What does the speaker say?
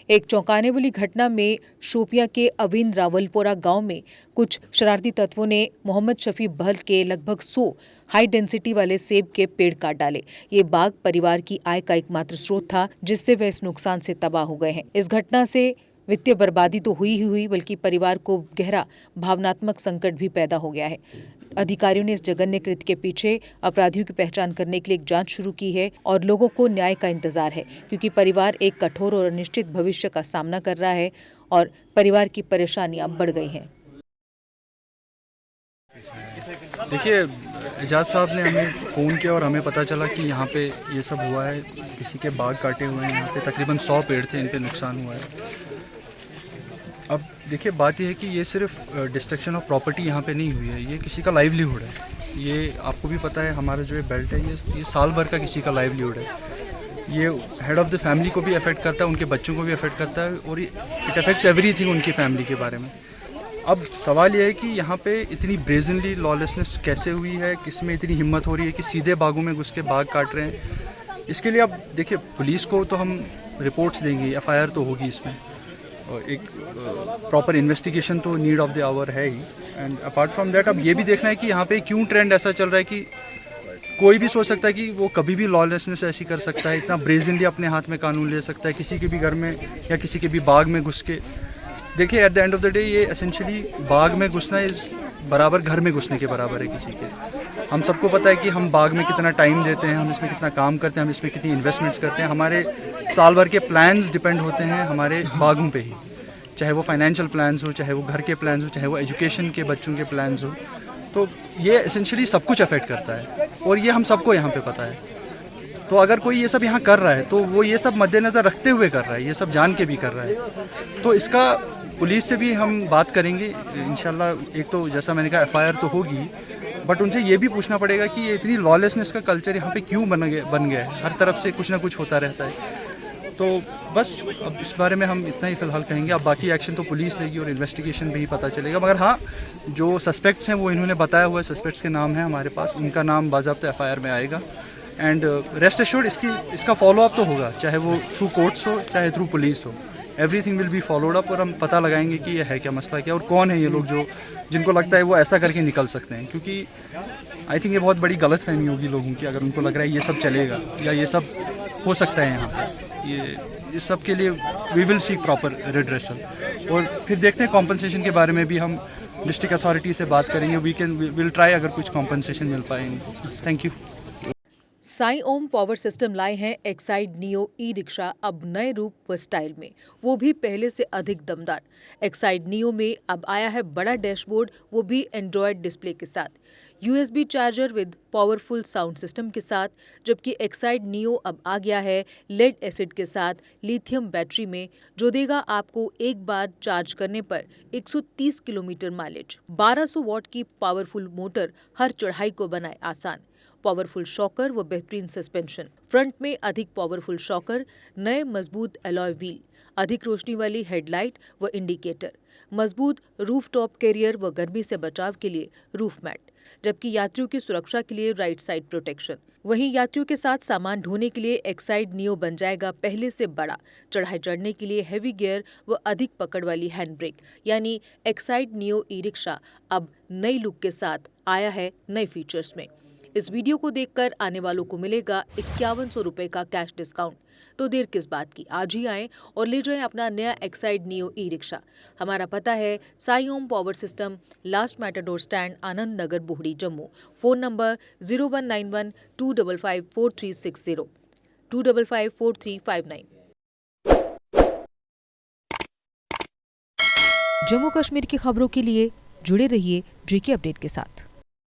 एक चौंकाने वाली घटना में शोपियां के अवीन रावलपोरा गांव में कुछ शरारती तत्वों ने मोहम्मद शफी बहल के लगभग 100 हाई डेंसिटी वाले सेब के पेड़ काट डाले। ये बाग परिवार की आय का एकमात्र स्रोत था, जिससे वे इस नुकसान से तबाह हो गए हैं। इस घटना से वित्तीय बर्बादी तो हुई ही हुई, बल्कि परिवार को गहरा भावनात्मक संकट भी पैदा हो गया है। अधिकारियों ने इस जघन्य कृत्य के पीछे अपराधियों की पहचान करने के लिए एक जांच शुरू की है और लोगों को न्याय का इंतजार है, क्योंकि परिवार एक कठोर और अनिश्चित भविष्य का सामना कर रहा है और परिवार की परेशानियां बढ़ गई हैं। देखिए, एजाज साहब ने हमें फ़ोन किया और हमें पता चला कि यहाँ पे ये सब हुआ है। किसी के बाग काटे हुए हैं, यहाँ पे तकरीबन 100 पेड़ थे, इन पे नुकसान हुआ है। अब देखिए, बात यह है कि ये सिर्फ डिस्ट्रक्शन ऑफ प्रॉपर्टी यहाँ पे नहीं हुई है, ये किसी का लाइवलीहुड है। ये आपको भी पता है, हमारा जो ये बेल्ट है ये साल भर का किसी का लाइवलीहुड है। ये हेड ऑफ़ द फैमिली को भी अफेक्ट करता है, उनके बच्चों को भी अफेक्ट करता है और इट अफेक्ट्स एवरीथिंग उनकी फैमिली के बारे में। अब सवाल यह है कि यहाँ पे इतनी ब्रेजनली लॉलेसनेस कैसे हुई है, किस में इतनी हिम्मत हो रही है कि सीधे बागों में घुस के बाग काट रहे हैं। इसके लिए अब देखिए, पुलिस को तो हम रिपोर्ट्स देंगे, FIR तो होगी इसमें, और एक प्रॉपर इन्वेस्टिगेशन तो नीड ऑफ द आवर है ही। एंड अपार्ट फ्रॉम दैट, अब ये भी देखना है कि यहाँ पे क्यों ट्रेंड ऐसा चल रहा है कि कोई भी सोच सकता है कि वो कभी भी लॉलेसनेस ऐसी कर सकता है, इतना ब्रेजनली अपने हाथ में कानून ले सकता है, किसी के भी घर में या किसी के भी बाग में घुस के। देखिए, at the end of the day ये एसेंशियली बाग में घुसना इस बराबर घर में घुसने के बराबर है किसी के। हम सबको पता है कि हम बाग में कितना टाइम देते हैं, हम इसमें कितना काम करते हैं, हम इसमें कितनी इन्वेस्टमेंट्स करते हैं। हमारे साल भर के प्लान्स डिपेंड होते हैं हमारे बागों पे ही, चाहे वो फाइनेंशियल प्लान्स हो, चाहे वो घर के प्लान्स हो, चाहे वो एजुकेशन के बच्चों के प्लान्स हो। तो ये एसेंशियली सब कुछ अफेक्ट करता है और ये हम सबको यहाँ पे पता है। तो अगर कोई ये सब यहाँ कर रहा है तो वो ये सब मद्देनज़र रखते हुए कर रहा है, ये सब जान के भी कर रहा है। तो इसका पुलिस से भी हम बात करेंगे इंशाल्लाह। एक तो जैसा मैंने कहा, FIR तो होगी, बट उनसे ये भी पूछना पड़ेगा कि ये इतनी लॉलेसनेस का कल्चर यहाँ पे क्यों बन गया है। हर तरफ से कुछ ना कुछ होता रहता है। तो बस अब इस बारे में हम इतना ही फ़िलहाल कहेंगे। अब बाकी एक्शन तो पुलिस लेगी और इन्वेस्टिगेशन भी पता चलेगा। मगर हाँ, जो सस्पेक्ट्स हैं वो इन्होंने बताया हुआ है, सस्पेक्ट्स के नाम हैं हमारे पास, उनका नाम बाज़ाब्ता FIR में आएगा। एंड रेस्ट एश्योर्ड इसका फॉलोअप तो होगा, चाहे वो थ्रू कोर्ट्स हो चाहे थ्रू पुलिस हो। Everything will be followed up और हम पता लगाएंगे कि ये है क्या, मसला क्या, और कौन है ये लोग जिनको लगता है वो ऐसा करके निकल सकते हैं। क्योंकि आई थिंक ये बहुत बड़ी गलतफहमी होगी लोगों की, अगर उनको लग रहा है ये सब चलेगा या ये सब हो सकता है यहाँ पर। ये सब के लिए we will seek proper redressal, और फिर देखते हैं कॉम्पनसेशन के बारे में भी हम डिस्ट्रिक्ट अथॉरिटी से बात करेंगे। विल ट्राई अगर कुछ कॉम्पनसेशन मिल पाएंगे। Thank you. Sai Om power system लाए हैं एक्साइड नियो ई-रिक्शा, अब नए रूप व स्टाइल में, वो भी पहले से अधिक दमदार। एक्साइड नियो में अब आया है बड़ा डैशबोर्ड, वो भी एंड्रॉयड डिस्प्ले के साथ, USB charger with powerful sound system के साथ। जबकि एक्साइड नियो अब आ गया है लेड एसिड के साथ लिथियम बैटरी में, जो देगा आपको एक बार चार्ज करने पर 130 किलोमीटर माइलेज। 1200 वॉट की पावरफुल मोटर हर चढ़ाई को बनाए आसान। पावरफुल शॉकर व बेहतरीन सस्पेंशन, फ्रंट में अधिक पावरफुल शॉकर, नए मजबूत अलॉय व्हील, अधिक रोशनी वाली हेडलाइट व इंडिकेटर, मजबूत रूफ टॉप कैरियर व गर्मी से बचाव के लिए रूफ मैट, जबकि यात्रियों की सुरक्षा के लिए राइट साइड प्रोटेक्शन। वहीं यात्रियों के साथ सामान ढोने के लिए एक्साइड नियो बन जाएगा पहले से बड़ा। चढ़ाई चढ़ने के लिए हैवी गियर व अधिक पकड़ वाली हैंड ब्रेक, यानी एक्साइड नियो ई-रिक्शा अब नई लुक के साथ आया है नए फीचर्स में। इस वीडियो को देखकर आने वालों को मिलेगा 5100 रुपए का कैश डिस्काउंट। तो देर किस बात की, आज ही आएं और ले जाएं अपना नया एक्साइड नियो ई-रिक्शा। हमारा पता है Sai Om power system, last matador stand, Anand Nagar, Bohri, Jammu. Phone number 0191 255 4360 255 4359। Jammu Kashmir की खबरों के लिए जुड़े रहिए JK अपडेट के साथ।